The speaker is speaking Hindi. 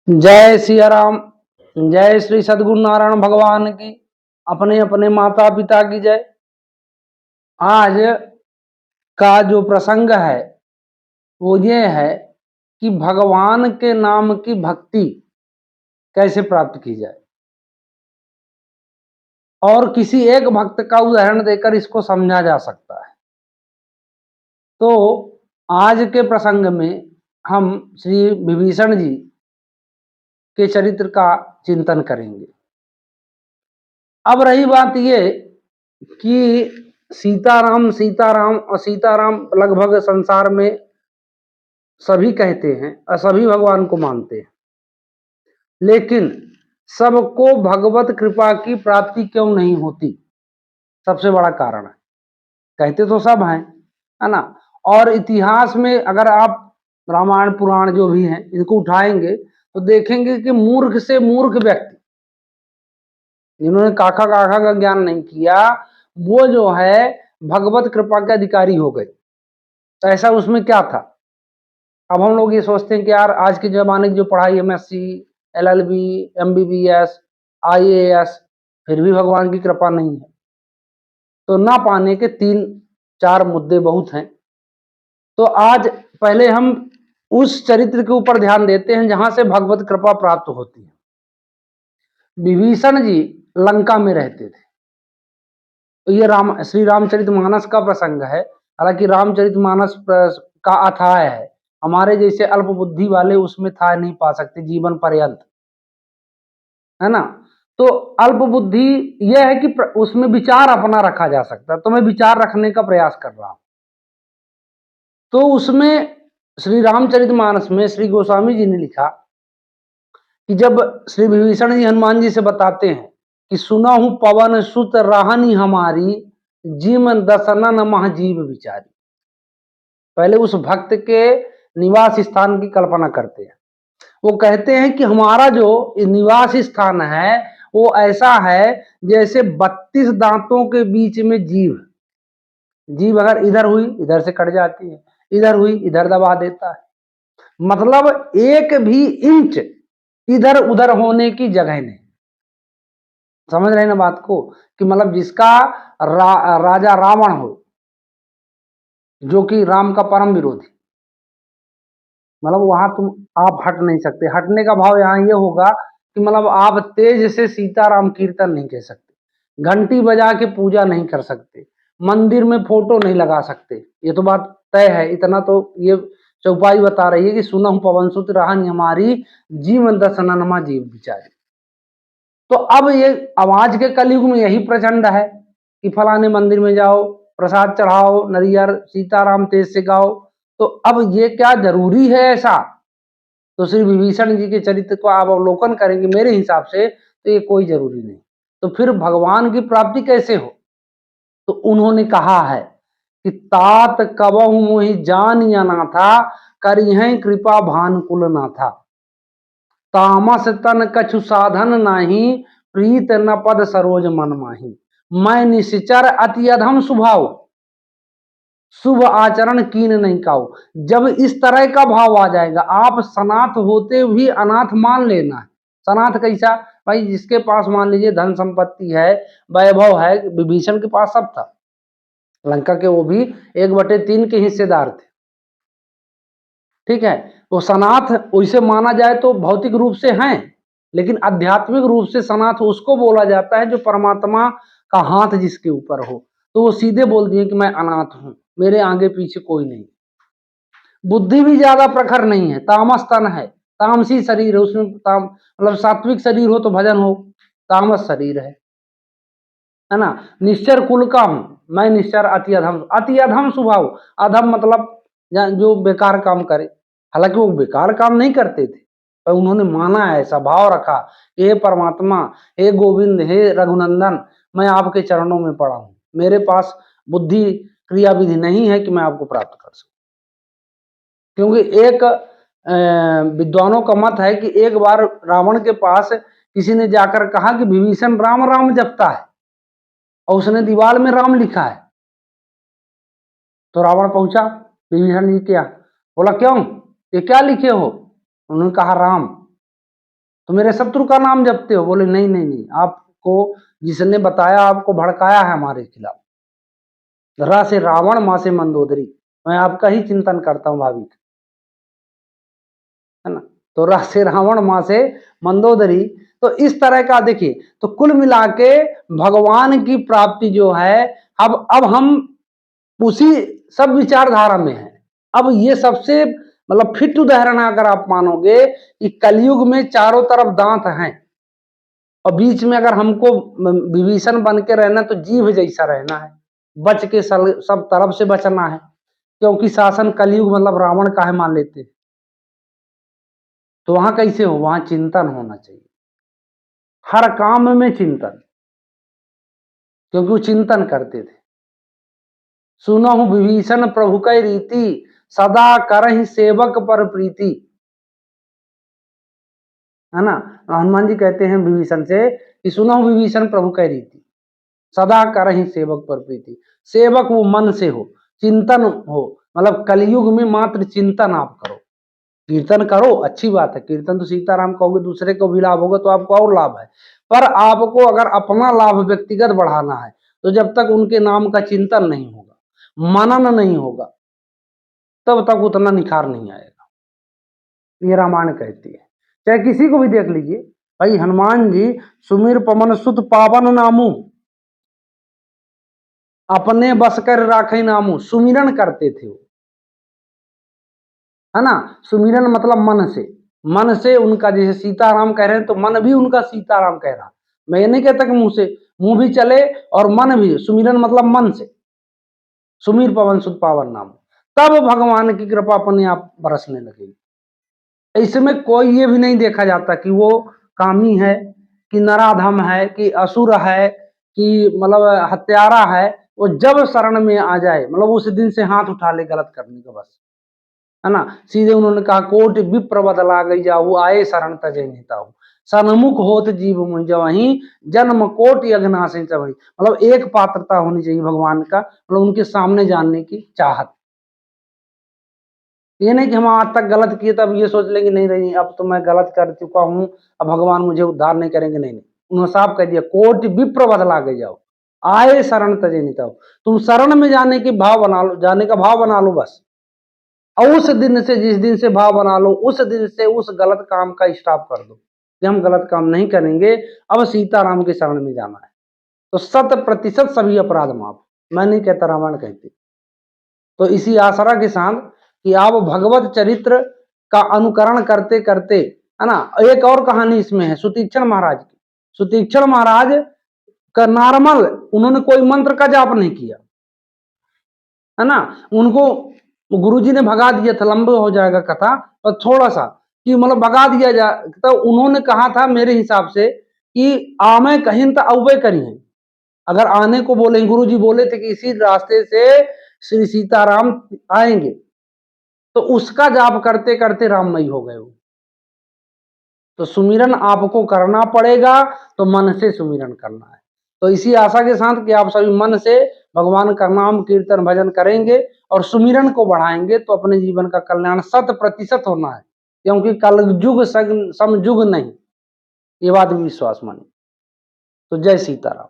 जय सिया राम। जय श्री सद्गुरु नारायण भगवान की, अपने अपने माता पिता की जय। आज का जो प्रसंग है वो ये है कि भगवान के नाम की भक्ति कैसे प्राप्त की जाए, और किसी एक भक्त का उदाहरण देकर इसको समझा जा सकता है। तो आज के प्रसंग में हम श्री विभीषण जी के चरित्र का चिंतन करेंगे। अब रही बात ये कि सीताराम सीताराम और सीताराम लगभग संसार में सभी कहते हैं और सभी भगवान को मानते हैं, लेकिन सबको भगवत कृपा की प्राप्ति क्यों नहीं होती? सबसे बड़ा कारण है, कहते तो सब हैं, है ना। और इतिहास में अगर आप रामायण पुराण जो भी हैं इनको उठाएंगे तो देखेंगे कि मूर्ख से मूर्ख व्यक्ति जिन्होंने काका काका का ज्ञान नहीं किया वो जो है भगवत कृपा के अधिकारी हो गए। तो ऐसा उसमें क्या था? अब हम लोग ये सोचते हैं कि यार आज के जमाने की जो पढ़ाई एमएससी, एलएलबी, एमबीबीएस, आईएएस, फिर भी भगवान की कृपा नहीं है। तो ना पाने के 3-4 मुद्दे बहुत हैं। तो आज पहले हम उस चरित्र के ऊपर ध्यान देते हैं जहां से भगवत कृपा प्राप्त होती है। विभीषण जी लंका में रहते थे। तो ये श्री रामचरितमानस का प्रसंग है। हालांकि रामचरितमानस का अथाह है, हमारे जैसे अल्प बुद्धि वाले उसमें था नहीं पा सकते जीवन पर्यंत, है ना। तो अल्प बुद्धि यह है कि उसमें विचार अपना रखा जा सकता है, तो मैं विचार रखने का प्रयास कर रहा हूं। तो उसमें श्री रामचरितमानस में श्री गोस्वामी जी ने लिखा कि जब श्री विभीषण जी हनुमान जी से बताते हैं कि सुना हूं पवन सुत राहनी हमारी, जीवन दसनन महाजीव विचारी। पहले उस भक्त के निवास स्थान की कल्पना करते हैं। वो कहते हैं कि हमारा जो निवास स्थान है वो ऐसा है जैसे 32 दांतों के बीच में जीव अगर इधर हुई इधर से कट जाती है, इधर हुई इधर दबा देता है। मतलब एक भी इंच इधर उधर होने की जगह नहीं। समझ रहे ना बात को? कि मतलब जिसका राजा रावण हो, जो कि राम का परम विरोधी, मतलब वहां तुम आप हट नहीं सकते। हटने का भाव यहाँ ये होगा कि मतलब आप तेज से सीताराम कीर्तन नहीं कह सकते, घंटी बजा के पूजा नहीं कर सकते, मंदिर में फोटो नहीं लगा सकते। ये तो बात तय है। इतना तो ये चौपाई बता रही है कि सुना हूं पवन सुत राहनी हमारी, जीवन दसननमा जीव बिचारी। तो अब ये आवाज के कलयुग में यही प्रचंड है कि फलाने मंदिर में जाओ, प्रसाद चढ़ाओ, नरियर सीताराम तेज से गाओ। तो अब ये क्या जरूरी है ऐसा? तो श्री विभीषण जी के चरित्र को आप अवलोकन करेंगे मेरे हिसाब से तो ये कोई जरूरी नहीं। तो फिर भगवान की प्राप्ति कैसे हो? तो उन्होंने कहा है कि तात कबहु मोहि जानिया ना था, करिहै कृपा भानुकुल ना था। तामस तन कछु साधन नाही, प्रीत न पद सरोज मन माही। मैं निश्चर अति अधम स्वभाव, शुभ आचरण कीन नहीं काऊ। जब इस तरह का भाव आ जाएगा, आप सनाथ होते भी अनाथ मान लेना है। सनाथ कैसा? भाई जिसके पास मान लीजिए धन संपत्ति है, वैभव है, विभीषण के पास सब था। लंका के वो भी 1/3 के हिस्सेदार थे, ठीक है। तो सनाथ वैसे माना जाए तो भौतिक रूप से हैं, लेकिन आध्यात्मिक रूप से सनाथ उसको बोला जाता है जो परमात्मा का हाथ जिसके ऊपर हो। तो वो सीधे बोल दिए कि मैं अनाथ हूं, मेरे आगे पीछे कोई नहीं। बुद्धि भी ज्यादा प्रखर नहीं है, तामस तन है, तामसी शरीर है उसमें। मतलब सात्विक शरीर हो तो भजन हो, तामस शरीर है ना। निश्चर कुल का हूं मैं, निश्चर अति अधम स्वभाव। अधम मतलब जो बेकार काम करे। हालांकि वो बेकार काम नहीं करते थे, पर उन्होंने माना है, ऐसा भाव रखा, हे परमात्मा, हे गोविंद, हे रघुनंदन, मैं आपके चरणों में पड़ा हूं, मेरे पास बुद्धि क्रिया विधि नहीं है कि मैं आपको प्राप्त कर सकूं। क्योंकि एक विद्वानों का मत है कि एक बार रावण के पास किसी ने जाकर कहा कि विभीषण राम राम जपता है और उसने दीवार में राम लिखा है। तो रावण पहुंचा, विभीषण जी क्या बोला, क्यों ये क्या लिखे हो? उन्होंने कहा राम। तो मेरे शत्रु का नाम जपते हो? बोले नहीं नहीं नहीं, आपको जिसने बताया, आपको भड़काया है हमारे खिलाफ। र से रावण, माँ से मंदोदरी, मैं आपका ही चिंतन करता हूँ भाभी, है ना। तो र से रावण, माँ से मंदोदरी, तो इस तरह का देखिए। तो कुल मिला के भगवान की प्राप्ति जो है, अब हम उसी सब विचारधारा में है। अब ये सबसे मतलब फिट उदाहरण है, अगर आप मानोगे कि कलयुग में चारों तरफ दांत हैं और बीच में अगर हमको विभीषण बन के रहना तो जीभ जैसा रहना है, बच के सब तरफ से बचना है, क्योंकि शासन कलयुग मतलब रावण का है मान लेते। तो वहां कैसे हो? वहां चिंतन होना चाहिए, हर काम में चिंतन, क्योंकि वो चिंतन करते थे। सुनहु विभीषण प्रभु कै रीति, सदा करहि सेवक पर प्रीति, है ना। हनुमान जी कहते हैं विभीषण से कि सुनहु विभीषण प्रभु कै रीति, सदा करहि सेवक पर प्रीति। सेवक वो मन से हो, चिंतन हो, मतलब कलयुग में मात्र चिंतन आप करो। कीर्तन करो, अच्छी बात है, कीर्तन तो सीताराम कहोगे, दूसरे को भी लाभ होगा तो आपको और लाभ है। पर आपको अगर अपना लाभ व्यक्तिगत बढ़ाना है तो जब तक उनके नाम का चिंतन नहीं होगा, मनन नहीं होगा, तब तक उतना निखार नहीं आएगा। ये रामायण कहती है। चाहे किसी को भी देख लीजिए भाई, हनुमान जी सुमिर पवन सुत पावन नामू, अपने बस कर राखे नामू, सुमिरन करते थे वो, है ना। सुमिरन मतलब मन से, मन से उनका, जैसे सीताराम कह रहे हैं तो मन भी उनका सीताराम कह रहा। मैं ये नहीं कहता कि मुंह से, मुंह भी चले और मन भी, सुमिरन मतलब मन से, सुमीर पवन सुत पावन नाम, तब भगवान की कृपा अपने आप बरसने लगेगी। इसमें कोई ये भी नहीं देखा जाता कि वो कामी है, कि नराधम है, कि असुर है, कि मतलब हत्यारा है। वो जब शरण में आ जाए, मतलब उस दिन से हाथ उठा ले गलत करने का, बस, है ना। सीधे उन्होंने कहा कोट विप्र बदला गई जाऊ, आए शरण तजय नेताऊ, सन्मुख होत जीव मुंज वही, जन्म कोट यज्ञना से चवही। मतलब एक पात्रता होनी चाहिए भगवान का, मतलब उनके सामने जानने की चाहत। ये नहीं कि हम आज तक गलत किए तब ये सोच लेंगे नहीं नहीं अब तो मैं गलत कर चुका हूं, अब भगवान मुझे उद्धार नहीं करेंगे, नहीं नहीं। उन्होंने साफ कह दिया कोट विप्र बदला गई जाओ, आए शरण तजय नेताऊ। तुम शरण में जाने की भाव बना लो, जाने का भाव बना लो बस। और उस दिन से, जिस दिन से भाव बना लो, उस दिन से उस गलत काम का स्टॉप कर दो कि हम गलत काम नहीं करेंगे, अब सीताराम के शरण में जाना है। तो 100% सभी अपराध माफ। मैं नहीं कहता, रामायण कहती। तो इसी आशा के साथ कि आप भगवत चरित्र का अनुकरण करते करते, है ना। एक और कहानी इसमें है सुतीक्षण महाराज की। सुतीक्षण महाराज का नॉर्मल, उन्होंने कोई मंत्र का जाप नहीं किया, है ना। उनको गुरुजी ने भगा दिया था, लंबा हो जाएगा कथा, और थोड़ा सा कि मतलब भगा दिया जा, तो उन्होंने कहा था मेरे हिसाब से कि आमे कहीं तो अवय करी है। अगर आने को बोले, गुरुजी बोले थे कि इसी रास्ते से श्री सीताराम आएंगे, तो उसका जाप करते करते राममय हो गए वो। तो सुमिरन आपको करना पड़ेगा, तो मन से सुमिरन करना है। तो इसी आशा के साथ कि आप सभी मन से भगवान का नाम कीर्तन भजन करेंगे और सुमिरन को बढ़ाएंगे, तो अपने जीवन का कल्याण 100% होना है, क्योंकि कलयुग समयुग नहीं, ये बात भी विश्वास मानिए। तो जय सीताराम।